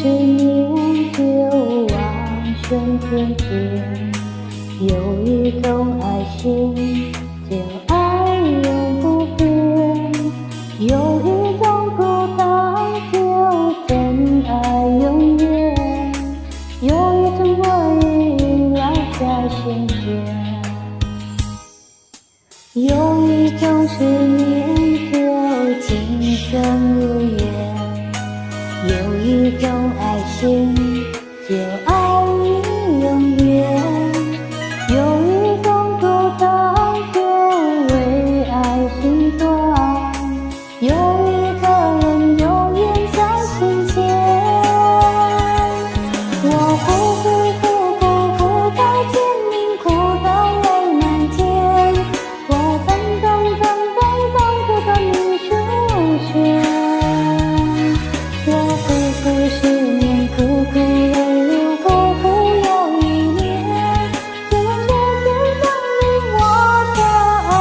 是念旧望瞬间间，有一种爱心就爱永不变，有一种孤单就真爱永远，有一种回忆烙在心间。有一种思念就今生无缘，有一种爱心就爱你永远，有一种孤单就为爱心断，有一个人永远在心间。我哭到天明，哭到泪满天，我等不到你出现。我苦思念，苦泪流，苦又一年，只能渐渐等你我的爱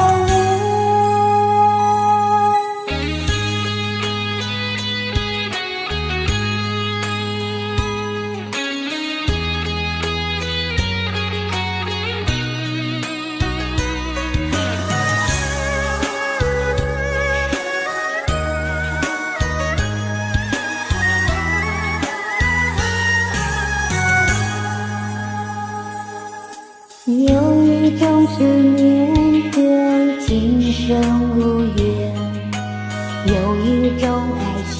有一种思念就今生无缘，有一种爱心